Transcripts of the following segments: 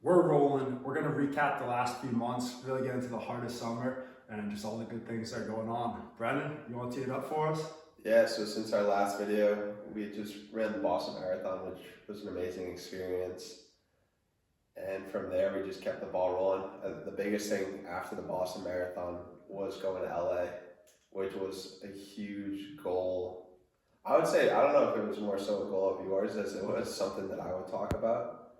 We're rolling. We're going to recap the last few months, really get into the heart of summer and just all the good things that are going on. Brendan, you want to tee it up for us? Yeah, so since our last video, we just ran the Boston Marathon, which was an amazing experience. And from there, we just kept the ball rolling. The biggest thing after the Boston Marathon was going to LA, which was a huge goal. I would say, I don't know if it was more so a goal of yours as it was something that I would talk about,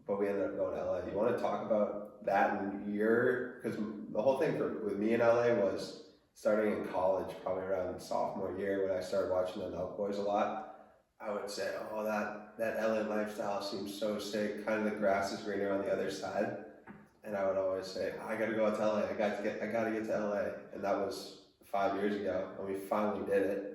but we ended up going to LA. You want to talk about that and because the whole thing with me in LA was starting in college, probably around sophomore year when I started watching the Nelk Boys a lot. I would say, oh, that LA lifestyle seems so sick. Kind of the grass is greener on the other side, and I would always say, I got to go out to LA. I got to get to LA, and that was 5 years ago, and we finally did it.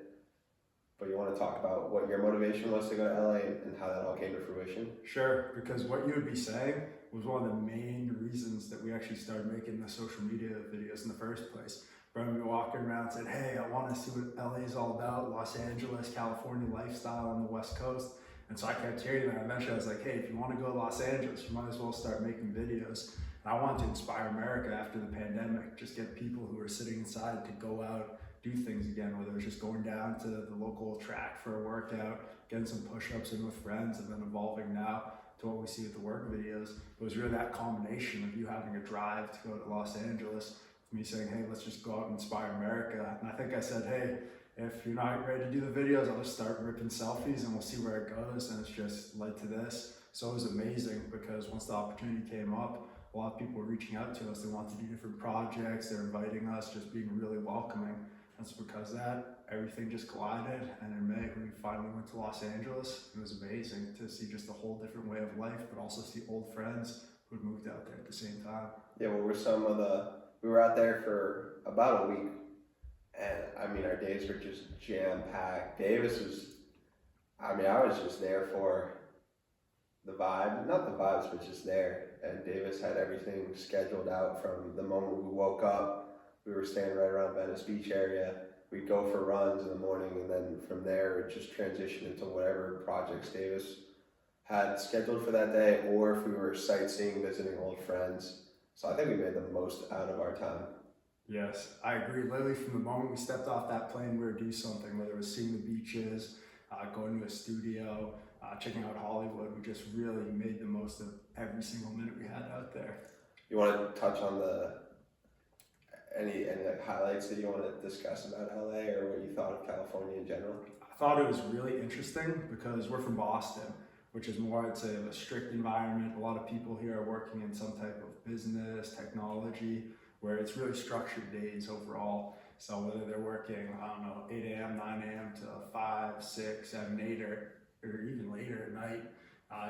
But you want to talk about what your motivation was to go to LA and how that all came to fruition? Sure, because what you would be saying was one of the main reasons that we actually started making the social media videos in the first place. Brendan would be walking around and said, hey, I want to see what LA is all about, Los Angeles, California lifestyle on the West Coast. And so I kept hearing that. Eventually I was like, hey, if you want to go to Los Angeles, you might as well start making videos. And I wanted to inspire America after the pandemic, just get people who are sitting inside to go out, do things again, whether it's just going down to the local track for a workout, getting some push-ups in with friends, and then evolving now to what we see with the work videos. It was really that combination of you having a drive to go to Los Angeles, me saying, hey, let's just go out and inspire America. And I think I said, hey, if you're not ready to do the videos, I'll just start ripping selfies and we'll see where it goes. And it's just led to this. So it was amazing because once the opportunity came up, a lot of people were reaching out to us. They wanted to do different projects. They're inviting us, just being really welcoming. That's because of that, everything just collided. And in May, when we finally went to Los Angeles, it was amazing to see just a whole different way of life, but also see old friends who had moved out there at the same time. Yeah, what were some of we were out there for about a week, and I mean, our days were just jam-packed. I was just there for the vibe, not the vibes, but just there. And Davis had everything scheduled out from the moment we woke up. We were staying right around Venice Beach area. We'd go for runs in the morning, and then from there, it just transitioned into whatever projects Davis had scheduled for that day, or if we were sightseeing, visiting old friends. So I think we made the most out of our time. Yes, I agree. Literally from the moment we stepped off that plane, we were doing something, whether it was seeing the beaches, going to a studio, checking out Hollywood. We just really made the most of every single minute we had out there. You want to touch on any like highlights that you want to discuss about LA or what you thought of California in general? I thought it was really interesting because we're from Boston, which is more, I'd say, of a strict environment. A lot of people here are working in some type of business, technology, where it's really structured days overall. So whether they're working, 8 a.m., 9 a.m. to 5, 6, 7, 8, or even later at night,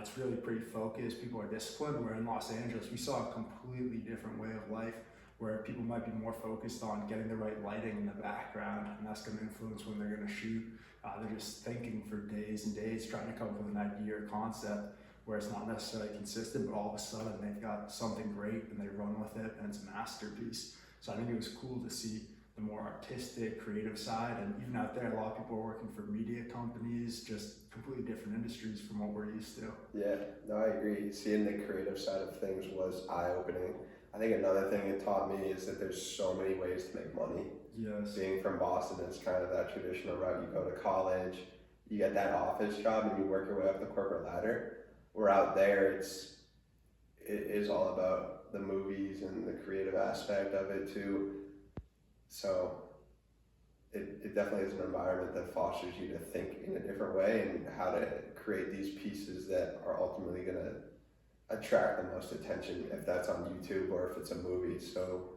it's really pretty focused. People are disciplined. Where in Los Angeles, we saw a completely different way of life where people might be more focused on getting the right lighting in the background, and that's going to influence when they're going to shoot. They're just thinking for days and days, trying to come up with an idea or concept where it's not necessarily consistent, but all of a sudden they've got something great and they run with it and it's a masterpiece. So I think it was cool to see the more artistic, creative side. And even out there, a lot of people are working for media companies, just completely different industries from what we're used to. Yeah, no, I agree. Seeing the creative side of things was eye-opening. I think another thing it taught me is that there's so many ways to make money. Yes. Being from Boston, it's kind of that traditional route. You go to college, you get that office job, and you work your way up the corporate ladder. We're out there, it is all about the movies and the creative aspect of it too. So it definitely is an environment that fosters you to think in a different way and how to create these pieces that are ultimately going to attract the most attention, if that's on YouTube or if it's a movie. So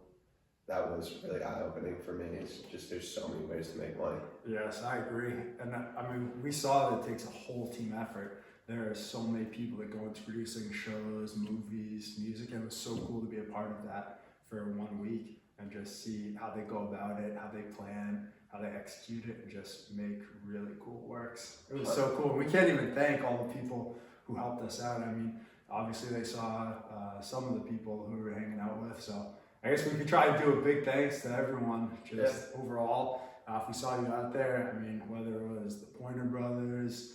that was really eye-opening for me. It's just there's so many ways to make money. Yes, I agree. And I mean, we saw that it takes a whole team effort. There are so many people that go into producing shows, movies, music, and it was so cool to be a part of that for 1 week and just see how they go about it, how they plan, how they execute it, and just make really cool works. It was so cool. We can't even thank all the people who helped us out. I mean, obviously they saw some of the people who we were hanging out with, so I guess we could try to do a big thanks to everyone, just overall. If we saw you out there, I mean, whether it was the Pointer Brothers,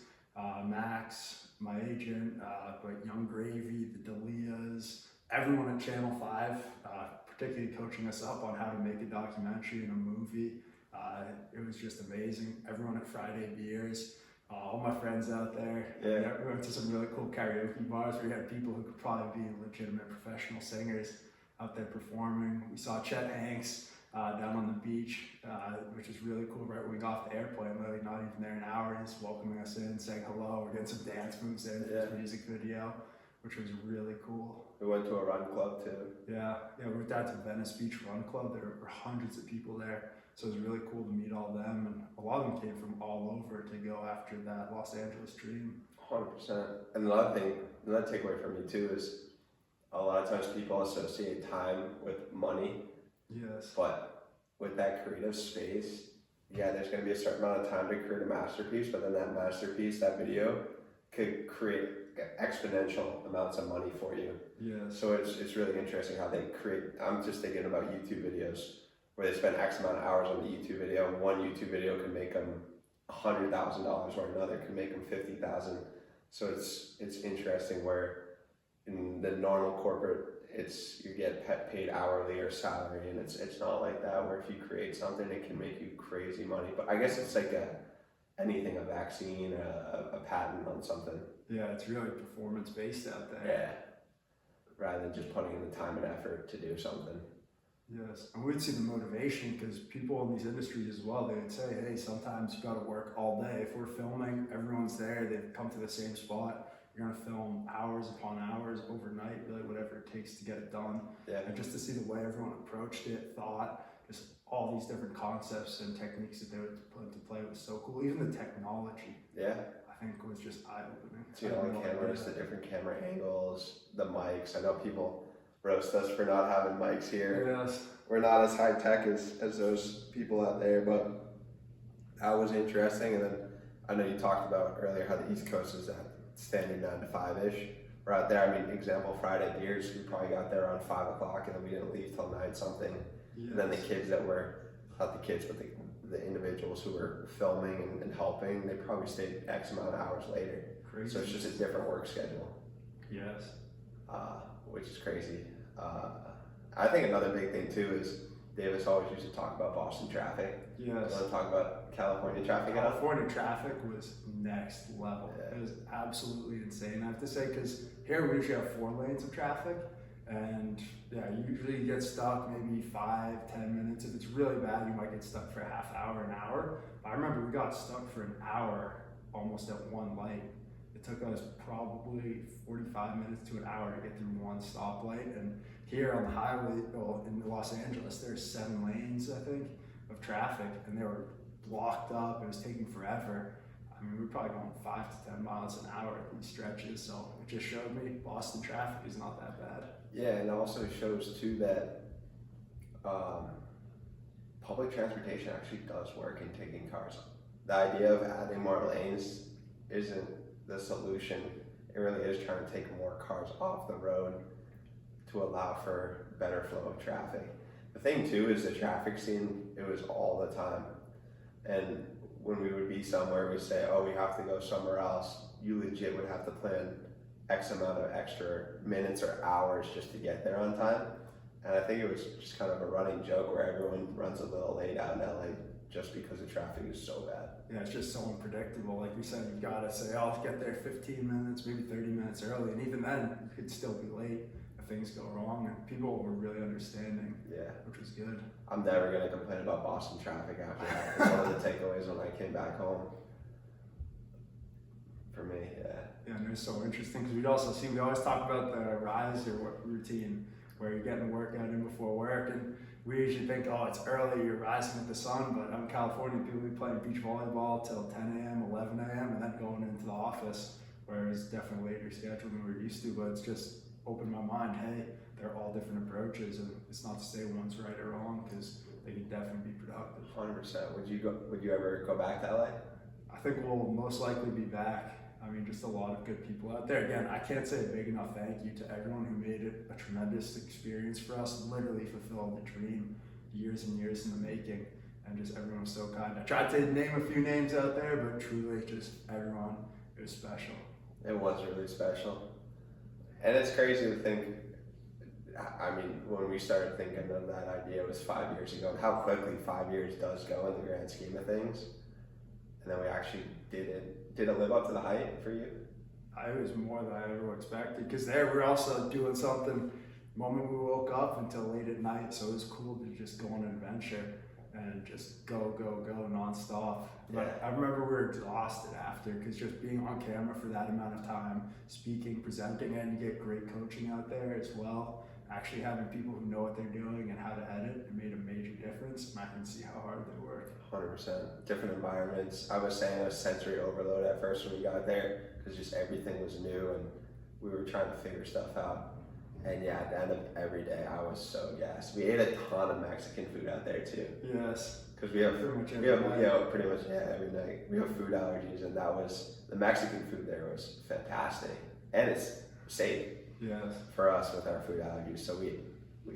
Max, my agent, but Young Gravy, the Delias, everyone at Channel 5, particularly coaching us up on how to make a documentary and a movie. It was just amazing. Everyone at Friday Beers, all my friends out there. Yeah. We went to some really cool karaoke bars where you had people who could probably be legitimate professional singers out there performing. We saw Chet Hanks down on the beach, which is really cool. Right when we got off the airplane, literally not even there an hour, he's welcoming us in, saying hello. We're getting some dance moves there for his music video, which was really cool. We went to a run club too. Yeah, we went down to Venice Beach Run Club. There were hundreds of people there, so it was really cool to meet all them, and a lot of them came from all over to go after that Los Angeles dream. 100%. And another takeaway for me too is a lot of times people associate time with money. Yes. But with that creative space, yeah, there's going to be a certain amount of time to create a masterpiece, but then that masterpiece, that video, could create exponential amounts of money for you. Yes. So it's really interesting how they create. I'm just thinking about YouTube videos where they spend X amount of hours on the YouTube video, and one YouTube video can make them $100,000 or another can make them $50,000. So it's interesting where in the normal corporate, you get paid hourly or salary, and it's not like that where if you create something, it can make you crazy money. But I guess it's like anything, a vaccine, a patent on something. Yeah, it's really performance based out there. Yeah. Rather than just putting in the time and effort to do something. Yes, and we'd see the motivation because people in these industries as well, they would say, hey, sometimes you got to work all day. If we're filming, everyone's there, they've come to the same spot. You're going to film hours upon hours overnight, really whatever it takes to get it done. Yeah. And just to see the way everyone approached it, thought, just all these different concepts and techniques that they would put into play was so cool. Even the technology, Yeah. I think was just eye-opening. See all the cameras, the different camera angles, the mics. I know people roast us for not having mics here. Yes. We're not as high tech as those people out there, but that was interesting. And then I know you talked about earlier how the East Coast is at standard 9 to 5-ish. We're out there, I mean, example, Friday beers, we probably got there around 5 o'clock and then we didn't leave till 9 something. Yes. And then the kids that were, not the kids, but the individuals who were filming and helping, they probably stayed X amount of hours later. Crazy. So it's just a different work schedule. Yes. Which is crazy. I think another big thing too is Davis always used to talk about Boston traffic. Yes. You want to talk about California traffic? California traffic was next level. Yeah. It was absolutely insane, I have to say, because here we usually have 4 lanes of traffic, and yeah, usually you get stuck maybe 5-10 minutes. If it's really bad, you might get stuck for a half hour, an hour. But I remember we got stuck for an hour almost at one light. It took us probably 45 minutes to an hour to get through one stoplight. And here on the highway, well, in Los Angeles, there's 7 lanes, I think, of traffic, and they were blocked up. It was taking forever. I mean, we were probably going 5 to 10 miles an hour at these stretches. So it just showed me Boston traffic is not that bad. Yeah, and it also shows too that public transportation actually does work in taking cars. The idea of adding more lanes isn't the solution. It really is trying to take more cars off the road to allow for better flow of traffic. The thing too is the traffic scene, it was all the time. And when we would be somewhere, we say, oh, we have to go somewhere else. You legit would have to plan X amount of extra minutes or hours just to get there on time. And I think it was just kind of a running joke where everyone runs a little late out in LA just because the traffic is so bad. Yeah, it's just so unpredictable. Like we said, you gotta say, oh, I'll get there 15 minutes, maybe 30 minutes early. And even then, you could still be late if things go wrong. And people were really understanding, Yeah. which was good. I'm never gonna complain about Boston traffic after that. It's one of the takeaways when I came back home. For me, yeah. Yeah, and it was so interesting because we always talk about the rise or what routine where you're getting a workout in before work, and we usually think, oh, it's early, you're rising with the sun, but I'm in California, people be playing beach volleyball till 10 a.m., 11 a.m., and then going into the office, where it's definitely later schedule than we're used to, but it's just opened my mind, hey, they're all different approaches, and it's not to say one's right or wrong, because they can definitely be productive. 100%. Would you ever go back to LA? I think we'll most likely be back. I mean, just a lot of good people out there. Again, I can't say a big enough thank you to everyone who made it a tremendous experience for us, literally fulfilled the dream years and years in the making, and just everyone was so kind. I tried to name a few names out there, but truly just everyone, it was special. It was really special. And it's crazy to think I mean, when we started thinking of that idea, it was 5 years ago, and how quickly 5 years does go in the grand scheme of things. And then we actually did it. Did it live up to the hype for you? I was more than I ever expected because there we're also doing something the moment we woke up until late at night. So it was cool to just go on an adventure and just go nonstop. But I remember we were exhausted after because just being on camera for that amount of time, speaking, presenting, and you get great coaching out there as well. Actually having people who know what they're doing and how to edit, it made a major difference. And I can see how hard they work. 100%. Different environments. I was saying it was sensory overload at first when we got there because just everything was new and we were trying to figure stuff out. And yeah, at the end of every day, I was so gassed. We ate a ton of Mexican food out there too. Yes. Because we have pretty much every night. We have food allergies, and that was the Mexican food there was fantastic, and it's safe. Yes. For us with our food allergies, so we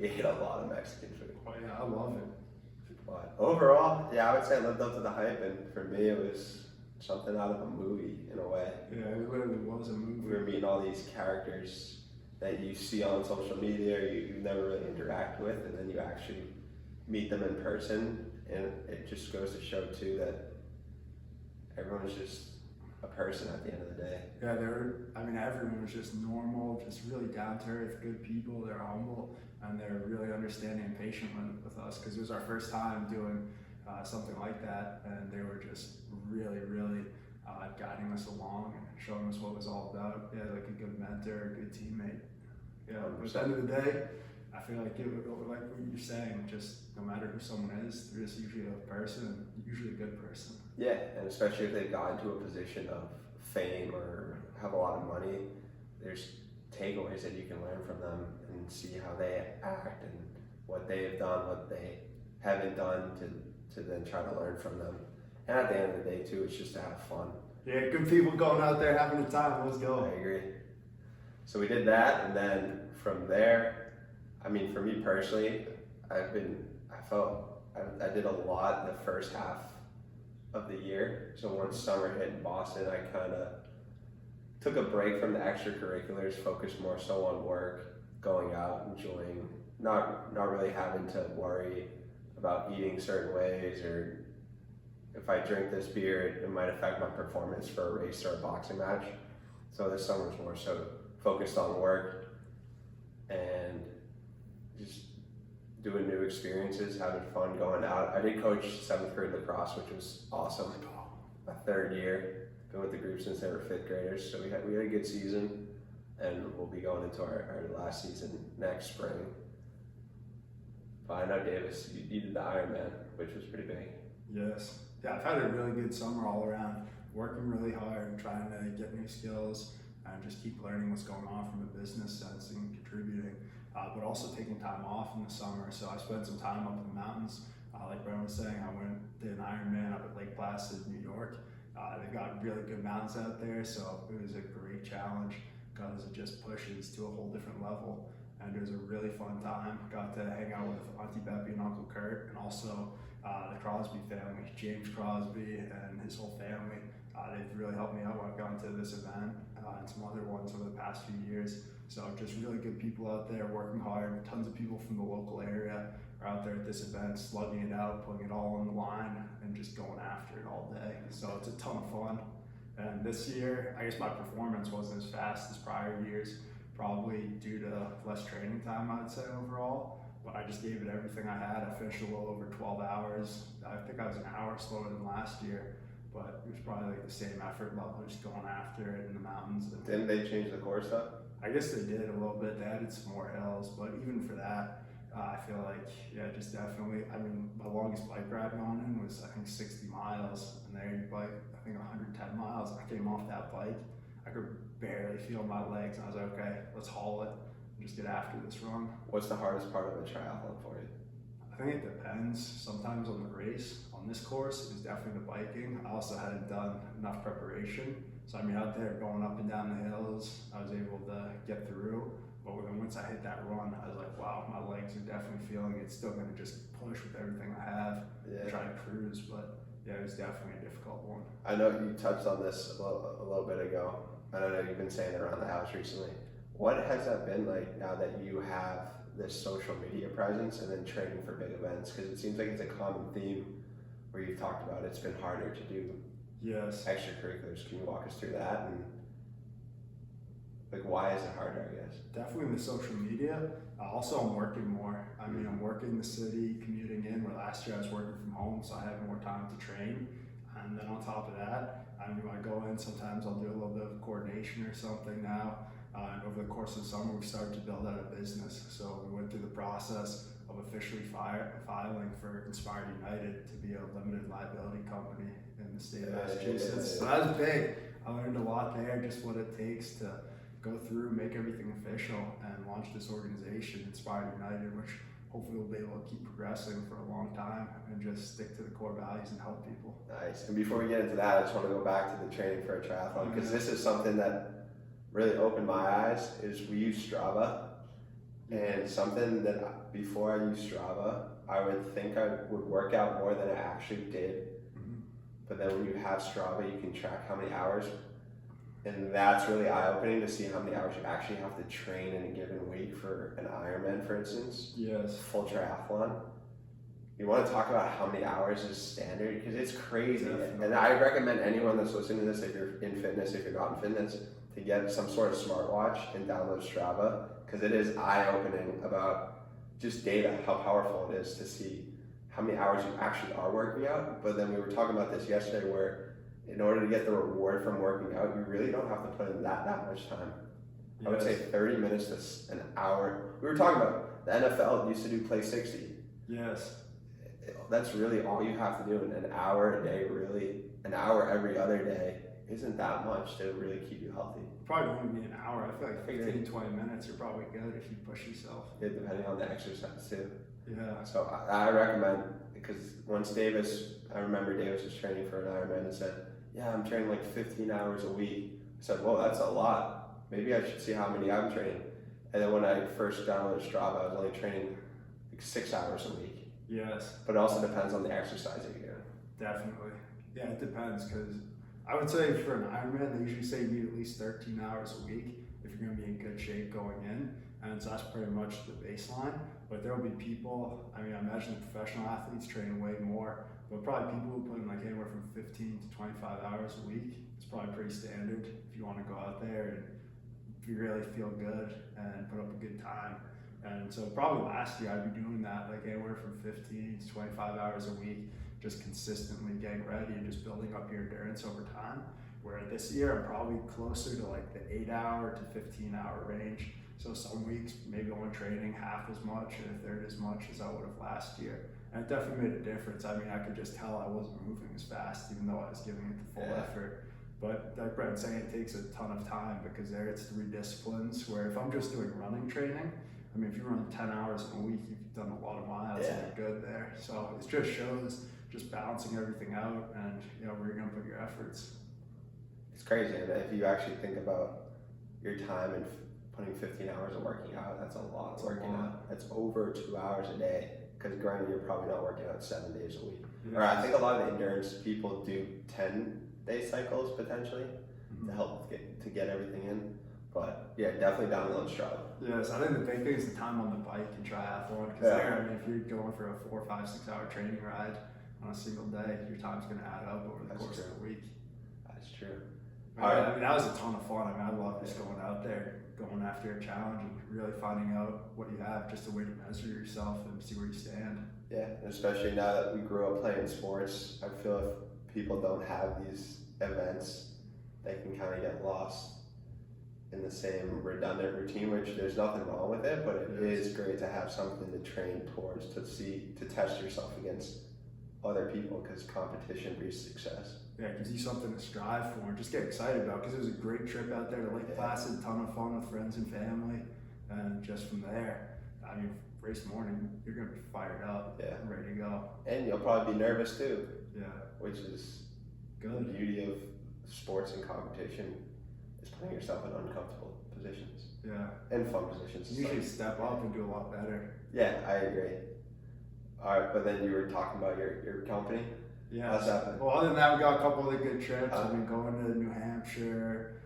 ate a lot of Mexican food. Oh yeah, I love it. But overall, yeah, I would say it lived up to the hype, and for me, it was something out of a movie in a way. Yeah, it literally was a movie. We were meeting all these characters that you see on social media, or you never really interact with, and then you actually meet them in person, and it just goes to show too that everyone's just a person at the end of the day. Yeah, everyone was just normal, just really down to earth, good people. They're humble and they're really understanding and patient with us because it was our first time doing something like that, and they were just really guiding us along and showing us what it was all about. Yeah, like a good mentor, a good teammate. Yeah, but at the end of the day, I feel like like what you're saying, just no matter who someone is, they're just usually a person, usually a good person. Yeah, and especially if they've gotten to a position of fame or have a lot of money, there's takeaways that you can learn from them and see how they act and what they have done, what they haven't done to then try to learn from them. And at the end of the day too, it's just to have fun. Yeah, good people going out there having a time. Let's go. I agree. So we did that, and then from there, I mean, for me personally, I did a lot the first half of the year. So once summer hit in Boston, I kind of took a break from the extracurriculars, focused more so on work, going out, enjoying, not really having to worry about eating certain ways, or if I drink this beer, it might affect my performance for a race or a boxing match. So this summer was more so focused on work and just doing new experiences, having fun, going out. I did coach 7th grade lacrosse, which was awesome. My 3rd year, been with the group since they were 5th graders. So we had a good season, and we'll be going into our last season next spring. But I know, Davis, you did the Ironman, which was pretty big. Yes. Yeah, I've had a really good summer all around, working really hard, trying to get new skills, and just keep learning what's going on from a business sense and contributing, but also taking time off in the summer. So I spent some time up in the mountains. Like Brian was saying, I did an Ironman up at Lake Placid, New York. They've got really good mountains out there, so it was a great challenge because it just pushes to a whole different level. And it was a really fun time. Got to hang out with Auntie Beppy and Uncle Kurt, and also the Crosby family, James Crosby and his whole family. They've really helped me out when I've gone to this event and some other ones over the past few years. So just really good people out there working hard. Tons of people from the local area are out there at this event, slugging it out, putting it all on the line, and just going after it all day. So it's a ton of fun. And this year, I guess my performance wasn't as fast as prior years, probably due to less training time, I'd say overall. But I just gave it everything I had. I finished a little over 12 hours. I think I was an hour slower than last year, but it was probably like the same effort level, just going after it in the mountains. Didn't they change the course up? I guess they did a little bit. They added some more hills, but even for that, I feel like, yeah, just definitely, I mean, my longest bike ride going in was, I think, 60 miles, and there you bike, I think 110 miles. I came off that bike, I could barely feel my legs, and I was like, okay, let's haul it and just get after this run. What's the hardest part of a triathlon for you? I think it depends. Sometimes on the race, on this course, it was definitely the biking. I also hadn't done enough preparation. So I mean, out there going up and down the hills, I was able to get through. But then once I hit that run, I was like, wow, my legs are definitely feeling it. It's still gonna just push with everything I have, and try to cruise. But yeah, it was definitely a difficult one. I know you touched on this a little bit ago. I know you've been saying it around the house recently. What has that been like now that you have this social media presence and then training for big events? Because it seems like it's a common theme where you've talked about it's been harder to do Yes. extracurriculars. Can you walk us through that, and like why is it harder, I guess? Definitely in the social media. Also, I'm working more. I mean, I'm working in the city, commuting in, where last year I was working from home, so I have more time to train. And then on top of that, I mean, when I go in, sometimes I'll do a little bit of coordination or something now. And over the course of the summer, we've started to build out a business. So we went through the process of officially filing for Inspired United to be a limited liability company in the state of Massachusetts. So that was big. I learned a lot there, just what it takes to go through, make everything official, and launch this organization, Inspired United, which hopefully we'll be able to keep progressing for a long time and just stick to the core values and help people. Nice. And before we get into that, I just want to go back to the training for a triathlon, because this is something that really opened my eyes. Is we use Strava, and something that before I used Strava, I would think I would work out more than I actually did. But then when you have Strava, you can track how many hours. And that's really eye-opening to see how many hours you actually have to train in a given week for an Ironman, for instance. Yes. Full triathlon. You want to talk about how many hours is standard? Because it's crazy. Definitely. And I recommend anyone that's listening to this, if you're in fitness, if you're not in fitness, to get some sort of smartwatch and download Strava, because it is eye-opening about just data, how powerful it is to see how many hours you actually are working out. But then we were talking about this yesterday, where in order to get the reward from working out, you really don't have to put in that much time. Yes. I would say 30 minutes to an hour. We were talking about the NFL used to do play 60. Yes. That's really all you have to do in an hour a day, really. An hour every other day isn't that much to really keep you healthy. Probably won't be an hour. I feel like 15, 20 minutes, you're probably good if you push yourself. Yeah, depending on the exercise too. Yeah. So I recommend, because once I remember Davis was training for an Ironman and said, yeah, I'm training like 15 hours a week. I said, whoa, that's a lot. Maybe I should see how many I'm training. And then when I first downloaded Strava, I was only training like 6 hours a week. Yes. But it also depends on the exercise that you're doing. Definitely. Yeah, it depends, because I would say for an Ironman, they usually say you need at least 13 hours a week if you're going to be in good shape going in. And so that's pretty much the baseline. But there will be people, I mean, I imagine the professional athletes train way more, but probably people who put in like anywhere from 15 to 25 hours a week. It's probably pretty standard if you want to go out there and if you really feel good and put up a good time. And so probably last year I'd be doing that like anywhere from 15 to 25 hours a week, just consistently getting ready and just building up your endurance over time. Where this year I'm probably closer to like the 8-hour to 15-hour range. So some weeks maybe only training half as much and a third as much as I would have last year. And it definitely made a difference. I mean, I could just tell I wasn't moving as fast, even though I was giving it the full effort. But like Brent's saying, it takes a ton of time, because there it's 3 disciplines, where if I'm just doing running training, I mean, if you run 10 hours in a week, you've done a lot of miles and you're good there. So it just shows just balancing everything out and, you know, where you're going to put your efforts. It's crazy. And if you actually think about your time and putting 15 hours of working out, that's a lot of working out. That's over 2 hours a day. Because granted, you're probably not working out 7 days a week. Or I think a lot of the endurance people do 10-day cycles potentially to help get everything in. But yeah, definitely download Strava. Yes, I think the big thing is the time on the bike in triathlon. Because there, I mean, if you're going for a 4, 5, 6 hour training ride on a single day, your time's going to add up over the course of the week. That's true. I mean, that was a ton of fun. I mean, I love just going out there, going after a challenge and really finding out what you have, just a way to measure yourself and see where you stand. Yeah, especially now that we grew up playing sports, I feel if people don't have these events, they can kind of get lost in the same redundant routine, which there's nothing wrong with it, but it is great to have something to train towards, to test yourself against other people, because competition breeds success. Yeah, it gives you something to strive for and just get excited about, because it was a great trip out there to Lake Placid, ton of fun with friends and family, and just from there, I mean, race morning, you're going to be fired up and ready to go. And you'll probably be nervous too. Yeah. Which is good. The beauty of sports and competition is putting yourself in uncomfortable positions. Yeah. And fun positions. You usually step up and do a lot better. Yeah, I agree. All right, but then you were talking about your company. Yeah. How's that been? Well, other than that, we got a couple of good trips. I've been going to New Hampshire,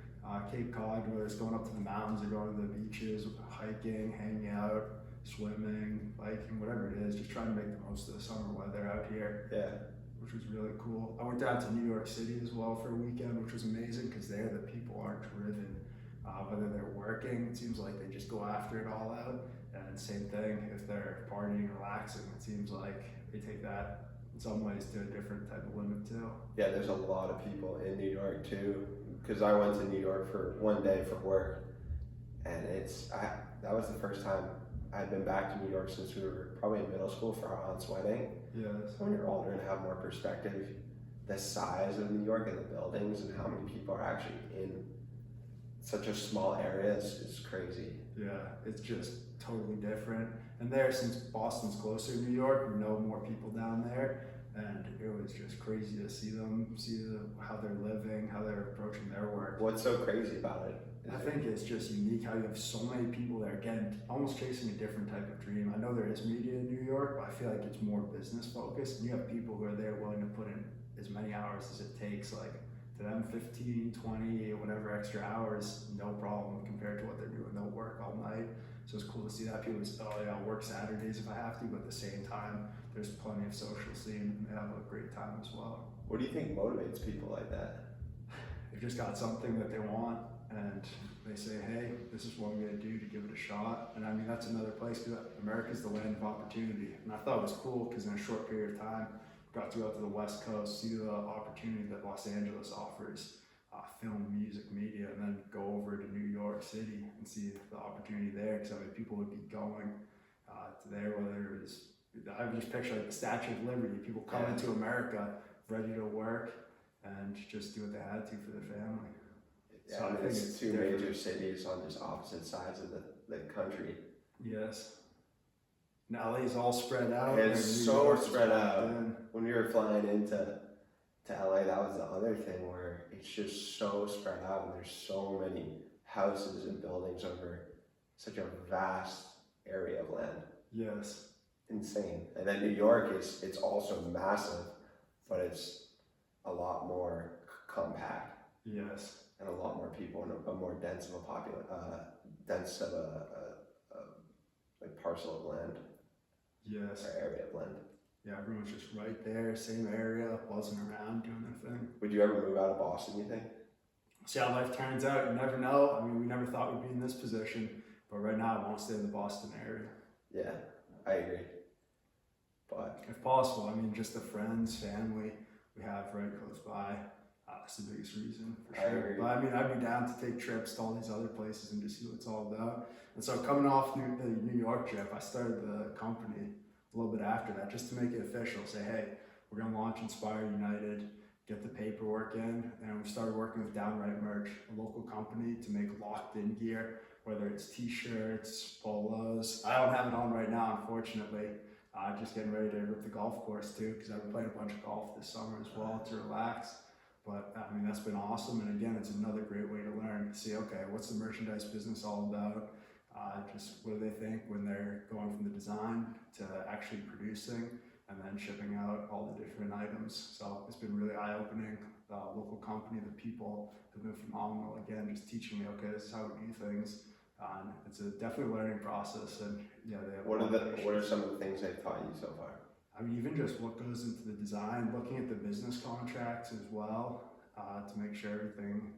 Cape Cod, whether it's going up to the mountains or going to the beaches, hiking, hanging out. swimming, biking, whatever it is, just trying to make the most of the summer weather out here. Yeah. Which was really cool. I went down to New York City as well for a weekend, which was amazing because there the people are driven. Whether they're working, it seems like they just go after it all out. And same thing, if they're partying, relaxing, it seems like they take that in some ways to a different type of limit too. Yeah, there's a lot of people in New York too. Because I went to New York for one day for work, and that was the first time I'd been back to New York since we were probably in middle school for our aunt's wedding. Yes. When you're older and have more perspective, the size of New York and the buildings and how many people are actually in such a small area is crazy. Yeah, it's just totally different. And there, since Boston's closer to New York, we know more people down there, and it was just crazy to see them, how they're living, how they're approaching their work. What's so crazy about it? I think it's just unique how you have so many people there, again, almost chasing a different type of dream. I know there is media in New York, but I feel like it's more business focused, and you have people who are there willing to put in as many hours as it takes, like to them 15, 20, whatever extra hours, no problem compared to what they're doing. They'll work all night. So it's cool to see that. People just, oh yeah, I'll work Saturdays if I have to, but at the same time, there's plenty of social scene and they have a great time as well. What do you think motivates people like that? They've just got something that they want and they say, hey, this is what I'm gonna do to give it a shot. And I mean, that's another place, because America's the land of opportunity. And I thought it was cool because in a short period of time, got to go out to the West Coast, see the opportunity that Los Angeles offers, film, music, media, and then go over to New York City and see the opportunity there. Because I mean, people would be going to there, whether it was, I would just picture like the Statue of Liberty, people coming to America ready to work and just do what they had to for their family. Yeah, So I mean, think it's two different. major cities on just opposite sides of the country. Yes. Now LA's all spread out. It's and New so York is spread locked out. in. When we were flying into LA, that was the other thing where it's just so spread out and there's so many houses and buildings over such a vast area of land. Yes. Insane. And then New York it's also massive, but it's a lot more compact Yes. and a lot more people and a more dense of a like parcel of land Yes. or area of land. Yeah, everyone's just right there, same area, buzzing around, doing their thing. Would you ever move out of Boston, you think? See how life turns out, you never know. I mean, we never thought we'd be in this position, but right now I want to stay in the Boston area. Yeah, I agree. But If possible, I mean, just the friends, family we have right close by, that's the biggest reason for I sure. agree. But I mean, I'd be down to take trips to all these other places and just see what it's all about. And so coming off the New York trip, I started the company a little bit after that, just to make it official. Say, hey, we're gonna launch Inspire United, get the paperwork in, and we started working with Downright Merch, a local company, to make locked-in gear, whether it's t-shirts, polos. I don't have it on right now, unfortunately. Just getting ready to rip the golf course too, because I've been playing a bunch of golf this summer as well to relax. But I mean, that's been awesome. And again, it's another great way to learn, see, okay, what's the merchandise business all about? Just what do they think when they're going from the design to actually producing and then shipping out all the different items. So it's been really eye-opening. The local company, the people have been phenomenal. Again, just teaching me, okay, this is how we do things. It's a definitely learning process, and yeah, they have. what are some of the things they've taught you so far? I mean, even just what goes into the design, looking at the business contracts as well, to make sure everything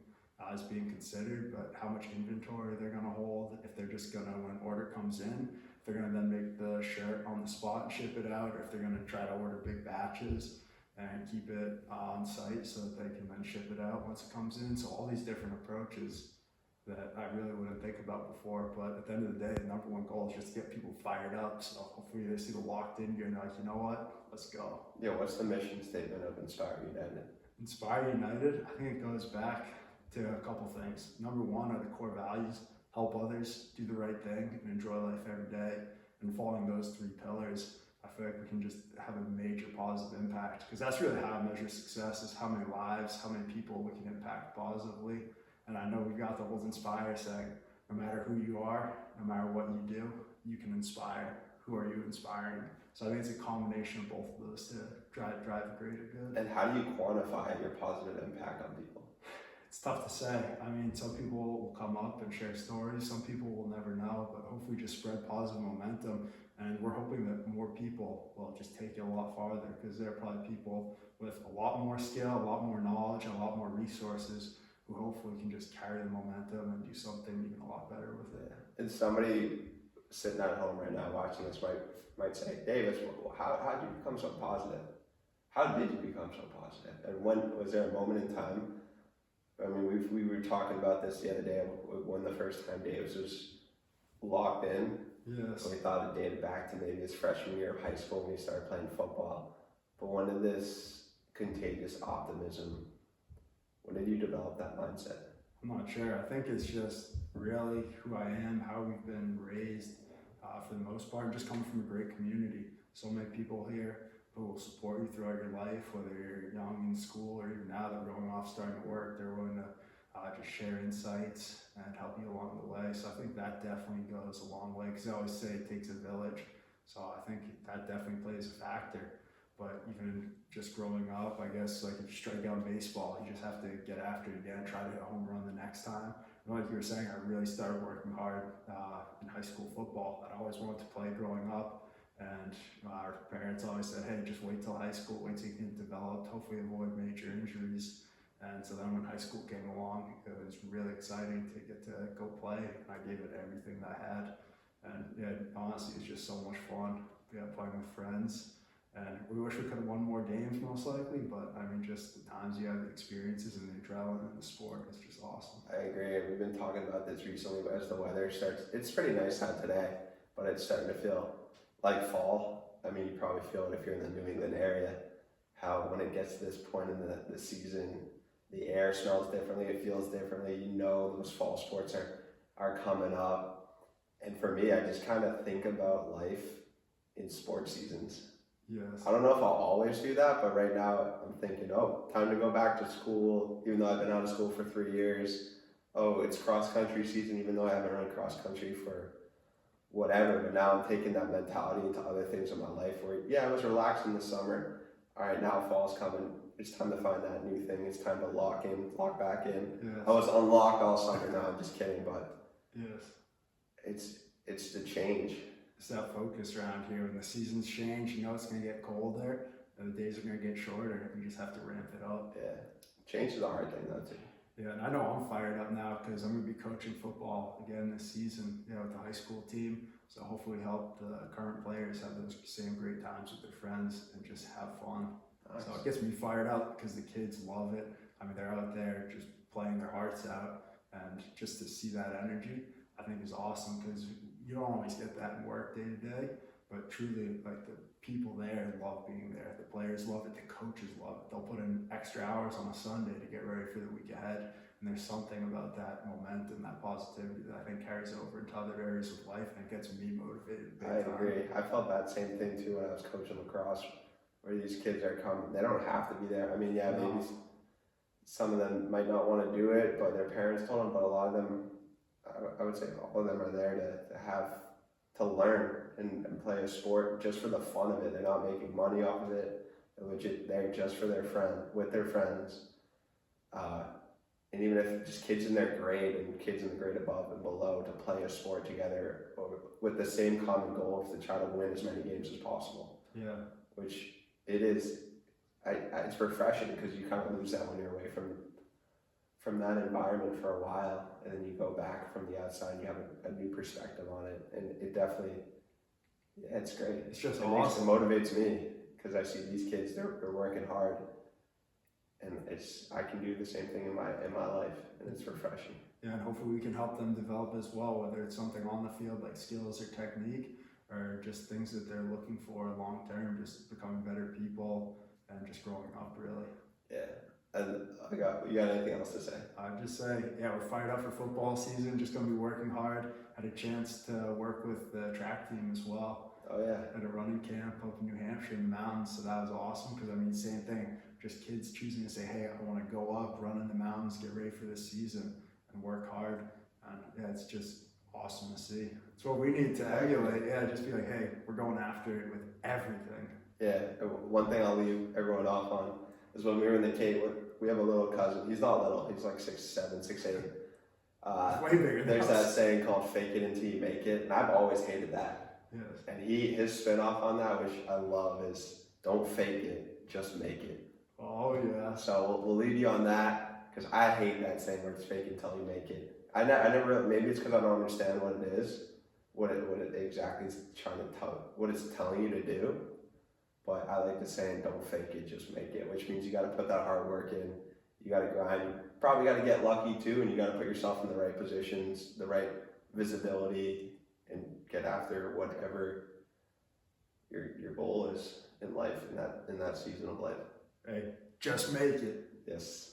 is being considered, but how much inventory they're gonna hold, if they're just gonna, when an order comes in, if they're gonna then make the shirt on the spot and ship it out, or if they're gonna try to order big batches and keep it on site so that they can then ship it out once it comes in. So all these different approaches that I really wouldn't think about before, but at the end of the day, the number one goal is just to get people fired up. So hopefully they see the locked in gear and they're like, you know what, let's go. Yeah, what's the mission statement of Inspire United? Inspire United, I think it goes back to a couple things. Number one are the core values: help others, do the right thing, and enjoy life every day. And following those three pillars, I feel like we can just have a major positive impact, because that's really how I measure success, is how many lives, how many people we can impact positively. And I know we've got the old Inspire saying, no matter who you are, no matter what you do, you can inspire. Who are you inspiring? So I think it's a combination of both of those to drive a greater good. And how do you quantify your positive impact on people? It's tough to say. I mean, some people will come up and share stories. Some people will never know, but hopefully just spread positive momentum. And we're hoping that more people will just take it a lot farther, because there are probably people with a lot more skill, a lot more knowledge, and a lot more resources who hopefully can just carry the momentum and do something even a lot better with it. And somebody sitting at home right now watching this might say, Davis, how did you become so positive? How did you become so positive? And when was there a moment in time? I mean, we were talking about this the other day when the first time Davis was locked in. Yes. We thought it dated back to maybe his freshman year of high school when he started playing football. But when did this contagious optimism, when did you develop that mindset? I'm not sure. I think it's just really who I am, how we've been raised for the most part, and just coming from a great community. So many people here who will support you throughout your life, whether you're young in school or even now that we're going off starting to work. They're willing to just share insights and help you along the way. So I think that definitely goes a long way, because I always say it takes a village. So I think that definitely plays a factor. But even just growing up, I guess, like if you strike out in baseball, you just have to get after it again, try to hit a home run the next time. And like you were saying, I really started working hard in high school football. I always wanted to play growing up. And our parents always said, hey, just wait till high school, wait till you get developed, hopefully avoid major injuries. And so then when high school came along, it was really exciting to get to go play. I gave it everything that I had. And yeah, honestly, it's just so much fun. Yeah, playing with friends. And we wish we could have won more games most likely, but I mean, just the times you have the experiences and the adrenaline in the sport, it's just awesome. I agree. We've been talking about this recently, but as the weather starts, it's pretty nice out today, but it's starting to feel like fall. I mean, you probably feel it if you're in the New England area, how when it gets to this point in the season, the air smells differently, it feels differently. You know those fall sports are coming up. And for me, I just kind of think about life in sports seasons. Yes. I don't know if I'll always do that, but right now I'm thinking, oh, time to go back to school, even though I've been out of school for 3 years. Oh, it's cross-country season, even though I haven't run cross-country for whatever, but now I'm taking that mentality into other things in my life where, yeah, I was relaxing this summer. All right, now fall's coming. It's time to find that new thing. It's time to lock back in. Yes. I was unlocked all summer. No, I'm just kidding, but yes, it's the change. it's that focus around here. When the seasons change, you know it's going to get colder, and the days are going to get shorter. You just have to ramp it up. Yeah, change is a hard thing, though, too. Yeah, and I know I'm fired up now because I'm going to be coaching football again this season, with the high school team. So hopefully help the current players have those same great times with their friends and just have fun. Nice. So it gets me fired up because the kids love it. I mean, they're out there just playing their hearts out, and just to see that energy, I think is awesome, because you don't always get that in work day to day, but truly, like, the people there love being there. The players love it, the coaches love it. They'll put in extra hours on a Sunday to get ready for the week ahead. And there's something about that momentum, that positivity that I think carries over into other areas of life, and it gets me motivated. I agree. I felt that same thing too when I was coaching lacrosse, where these kids are coming. They don't have to be there. I mean, yeah, maybe some of them might not want to do it, but their parents told them. But a lot of them, I would say all of them are there to learn and play a sport just for the fun of it. They're not making money off of it. They're legit there just for with their friends. And even if just kids in their grade and kids in the grade above and below, to play a sport together with the same common goal to try to win as many games as possible. Yeah. Which it is, it's refreshing, because you kind of lose that when you're away from that environment for a while, and then you go back from the outside and you have a new perspective on it, and it definitely, yeah, it's great. It's just awesome. It motivates me, because I see these kids, they're working hard. And I can do the same thing in my life, and it's refreshing. Yeah, and hopefully we can help them develop as well, whether it's something on the field like skills or technique, or just things that they're looking for long term, just becoming better people and just growing up, really. Yeah. And you got anything else to say? I'd just say, yeah, we're fired up for football season, just going to be working hard. Had a chance to work with the track team as well. Oh, yeah. At a running camp up in New Hampshire in the mountains, so that was awesome, because I mean, same thing, just kids choosing to say, hey, I want to go up, run in the mountains, get ready for this season, and work hard. And yeah, it's just awesome to see. It's what we need to emulate. Yeah, just be like, hey, we're going after it with everything. Yeah, one thing I'll leave everyone off on is when we were in the Cape, we have a little cousin. He's not little, he's like 6'7", 6'8". Way bigger than There's us. that saying called "fake it until you make it," and I've always hated that. Yes. And his spin off on that, which I love, is "don't fake it, just make it." Oh yeah. So we'll leave you on that, because I hate that saying where it's fake until you make it. I never, maybe it's because I don't understand what it is, what it exactly is trying to tell, what it's telling you to do. But I like the saying, don't fake it, just make it, which means you got to put that hard work in. You got to grind. You probably got to get lucky too, and you got to put yourself in the right positions, the right visibility, and get after whatever your goal is in life, in that season of life. Hey, just make it. Yes.